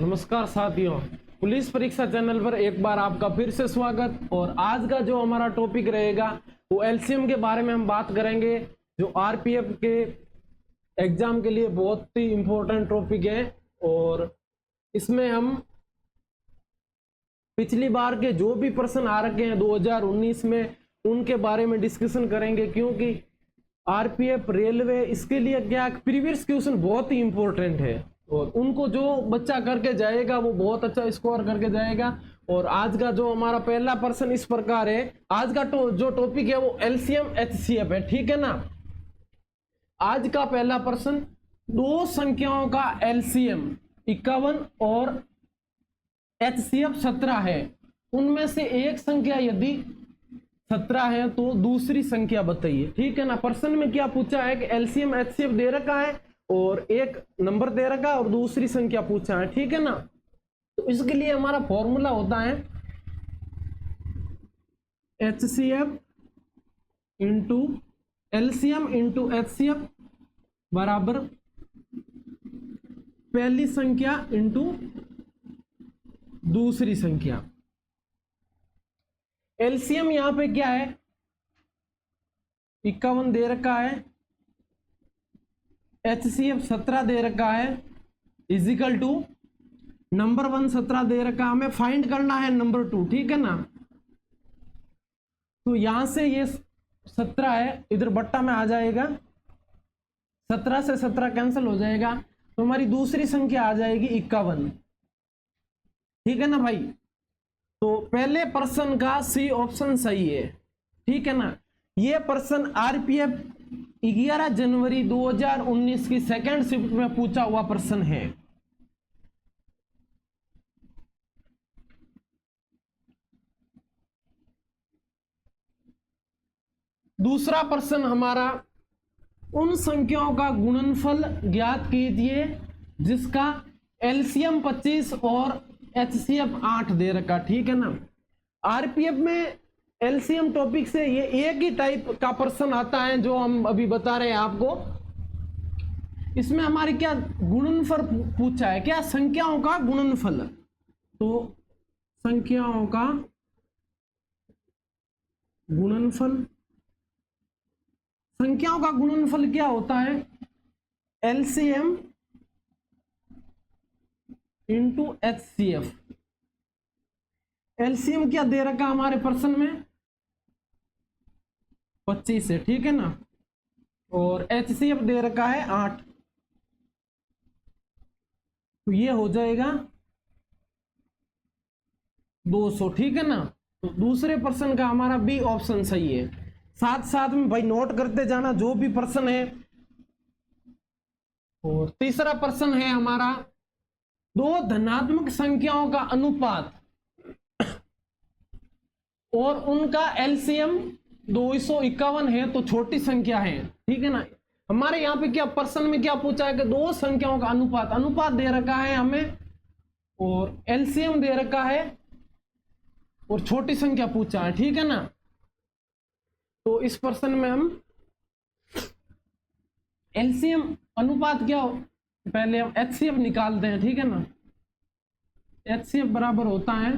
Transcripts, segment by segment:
नमस्कार साथियों, पुलिस परीक्षा चैनल पर एक बार आपका फिर से स्वागत। और आज का जो हमारा टॉपिक रहेगा वो एलसीएम के बारे में हम बात करेंगे, जो आरपीएफ के एग्जाम के लिए बहुत ही इम्पोर्टेंट टॉपिक है। और इसमें हम पिछली बार के जो भी प्रश्न आ रखे हैं 2019 में उनके बारे में डिस्कशन करेंगे, क्योंकि आरपीएफ रेलवे इसके लिए क्या प्रीवियस क्वेश्चन बहुत ही इंपॉर्टेंट है और उनको जो बच्चा करके जाएगा वो बहुत अच्छा स्कोर करके जाएगा। और आज का जो हमारा पहला प्रश्न इस प्रकार है, आज का जो टॉपिक है वो एलसीएम एचसीएफ है, ठीक है ना। आज का पहला प्रश्न, दो संख्याओं का एलसीएम 51 और एचसीएफ 17 है, उनमें से एक संख्या यदि 17 है तो दूसरी संख्या बताइए, ठीक है ना। प्रश्न में क्या पूछा है कि एलसीएम एचसीएफ दे रखा है और एक नंबर दे रखा है और दूसरी संख्या पूछा है, ठीक है ना। तो इसके लिए हमारा फॉर्मूला होता है HCF into LCM into HCF बराबर पहली संख्या इंटू दूसरी संख्या। एलसीएम यहां पे क्या है, 51 दे रखा है, एचसीएफ 17 दे रखा है, इजिकल टू नंबर 1 17 दे रखा है, हमें फाइंड करना है नंबर 2, ठीक है ना। तो यहां से ये 17 है, इधर बट्टा में आ जाएगा, 17 से 17 कैंसिल हो जाएगा, तो हमारी दूसरी संख्या आ जाएगी 51, ठीक है ना भाई। तो पहले प्रश्न का सी ऑप्शन सही है, ठीक है ना। ये प्रश्न आरपीएफ 11 जनवरी 2019 की सेकंड शिफ्ट में पूछा हुआ प्रश्न है। दूसरा प्रश्न हमारा, उन संख्याओं का गुणनफल ज्ञात कीजिए जिसका एलसीएम 25 और एचसीएफ 8 दे रखा, ठीक है ना। आरपीएफ में एलसीएम टॉपिक से ये एक ही टाइप का प्रश्न आता है जो हम अभी बता रहे हैं आपको। इसमें हमारी क्या गुणनफल पूछा है, क्या संख्याओं का गुणनफल। तो संख्याओं का गुणनफल, संख्याओं का गुणनफल क्या होता है, एलसीएम इंटू एचसीएफ। एलसीएम क्या दे रखा हमारे प्रश्न में 25 है, ठीक है ना, और एचसीएफ दे रखा है 8, तो ये हो जाएगा 200, ठीक है ना। तो दूसरे प्रश्न का हमारा बी ऑप्शन सही है। साथ साथ में भाई नोट करते जाना जो भी प्रश्न है। और तीसरा प्रश्न है हमारा, दो धनात्मक संख्याओं का अनुपात और उनका एलसीएम 251 है तो छोटी संख्या है, ठीक है ना। हमारे यहाँ पे क्या प्रश्न में क्या पूछा है कि दो संख्याओं का अनुपात दे रखा है हमें और एलसीएम दे रखा है और छोटी संख्या पूछा है, ठीक है ना। तो इस प्रश्न में हम एलसीएम अनुपात क्या हो, पहले हम एचसीएफ निकालते हैं, ठीक है ना। एचसीएफ बराबर होता है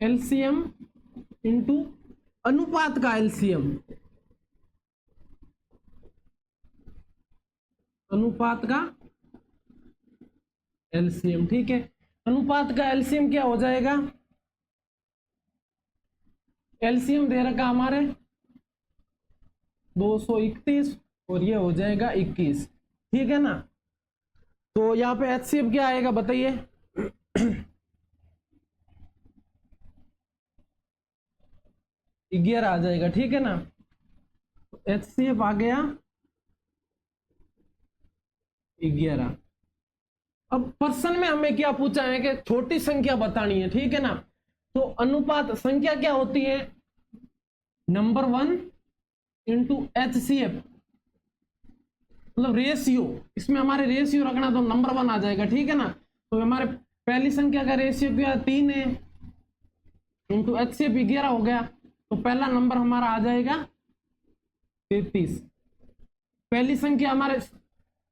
एलसीएम इंटू अनुपात का एलसीएम, अनुपात का एलसीएम, ठीक है। अनुपात का एलसीएम क्या हो जाएगा, एलसीएम दे रखा हमारे 231 और ये हो जाएगा 21, ठीक है ना। तो यहाँ पे एचसीएफ क्या आएगा बताइए, 11 आ जाएगा, ठीक है ना। एचसीएफ आ गया 11। अब प्रश्न में हमें क्या पूछा है कि छोटी संख्या बतानी है, ठीक है ना। तो अनुपात संख्या क्या होती है, नंबर 1 इंटू एचसीएफ, मतलब रेशियो, इसमें हमारे रेशियो रखना तो नंबर 1 आ जाएगा, ठीक है ना। तो हमारे पहली संख्या का रेशियो क्या 3 है इंटू एचसीएफ 11 हो गया, तो पहला नंबर हमारा आ जाएगा 33। पहली संख्या हमारे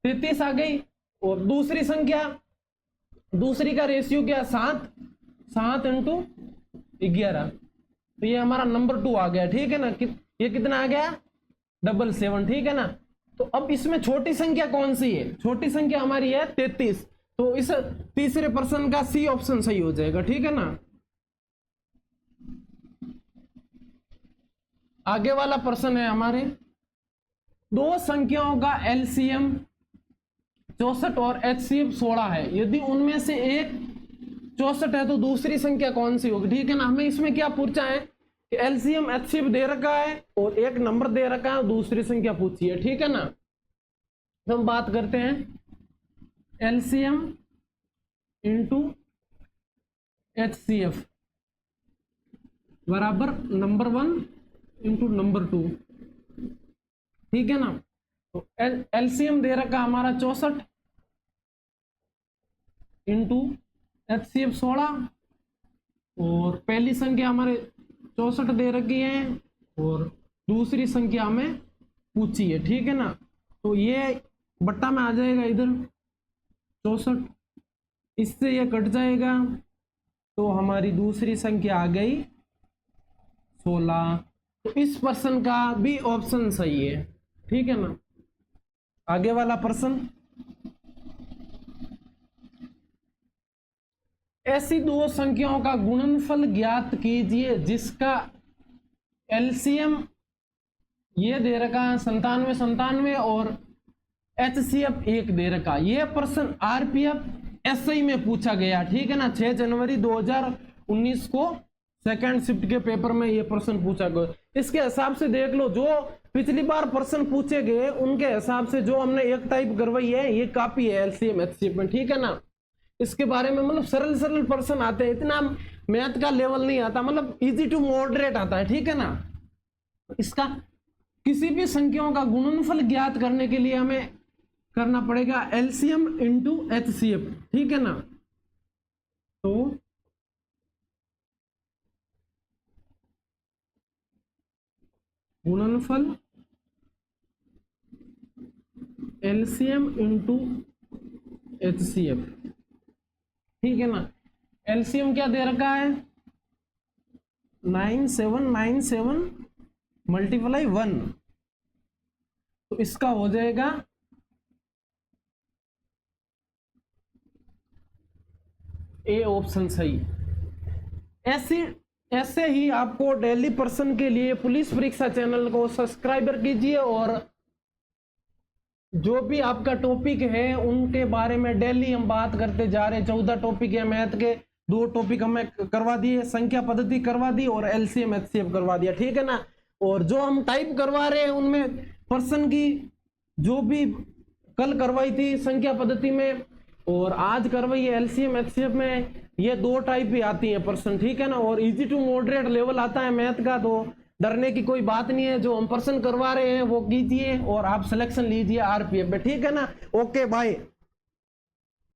33 आ गई और दूसरी संख्या दूसरी का रेशियो क्या, 7 इंटू 11, तो ये हमारा नंबर 2 आ गया, ठीक है ना। ये कितना आ गया, 77, ठीक है ना। तो अब इसमें छोटी संख्या कौन सी है, छोटी संख्या हमारी है 33, तो इस तीसरे प्रश्न का सी ऑप्शन सही हो जाएगा, ठीक है ना। आगे वाला प्रश्न है हमारे, दो संख्याओं का एलसीएम 64 और एचसीएफ 16 है, यदि उनमें से एक 64 है तो दूसरी संख्या कौन सी होगी, ठीक है ना। हमें इसमें क्या पूछा है कि एलसीएम एचसीएफ दे रखा है और एक नंबर दे रखा है, दूसरी संख्या पूछी है, ठीक है ना। तो हम बात करते हैं एलसीएम इंटू एचसीएफ बराबर नंबर 1 इंटू नंबर 2, ठीक है ना। तो एलसीएम दे रखा हमारा 64 इंटू एचसीएफ 16, और पहली संख्या हमारे 64 दे रखी है और दूसरी संख्या हमें पूछी है, ठीक है ना। तो ये बट्टा में आ जाएगा इधर 64, इससे ये कट जाएगा, तो हमारी दूसरी संख्या आ गई 16। तो इस प्रश्न का भी ऑप्शन सही है, ठीक है ना। आगे वाला प्रश्न, ऐसी दो संख्याओं का गुणनफल ज्ञात कीजिए जिसका एलसीएम ये दे रखा है 97 और एचसीएफ 1 दे रखा। ये प्रश्न आरपीएफ एसआई में पूछा गया, ठीक है ना। 6 जनवरी 2019 को सेकंड शिफ्ट के पेपर में ये प्रश्न पूछा गया। इसके हिसाब से देख लो, जो पिछली बार प्रश्न पूछे गए उनके हिसाब से जो हमने एक टाइप करवाई है ये काफी है एलसीएम एचसीएफ में, ठीक है ना। इसके बारे में मतलब सरल प्रश्न आते हैं, इतना मैथ का लेवल नहीं आता, मतलब इजी टू मॉडरेट आता है, ठीक है ना। इसका किसी भी संख्याओं का गुणनफल ज्ञात करने के लिए हमें करना पड़ेगा एलसीएम इंटू एचसीएफ, ठीक है ना। तो गुणनफल एलसीएम इंटू एचसीएफ, ठीक है ना। एलसीएम क्या दे रखा है 9797 मल्टीप्लाई 1, तो इसका हो जाएगा ए ऑप्शन सही। ऐसे ही आपको डेली पर्सन के लिए पुलिस परीक्षा चैनल को सब्सक्राइबर कीजिए, और जो भी आपका टॉपिक है उनके बारे में डेली हम बात करते जा रहे हैं। 14 टॉपिक है मैथ के, 2 टॉपिक हमें करवा दिए, संख्या पद्धति करवा दी और एलसीएम एचसीएफ करवा दिया, ठीक है ना। और जो हम टाइप करवा रहे हैं उनमें पर्सन की जो भी कल करवाई थी संख्या पद्धति में और आज करवाई है एलसीएम एचसीएफ में, ये 2 टाइप ही आती है पर्सन, ठीक है ना। और इजी टू मॉडरेट लेवल आता है मैथ का, तो डरने की कोई बात नहीं है। जो हम पर्सन करवा रहे हैं वो कीजिए और आप सिलेक्शन लीजिए आरपीएफ में, ठीक है ना। Okay bye.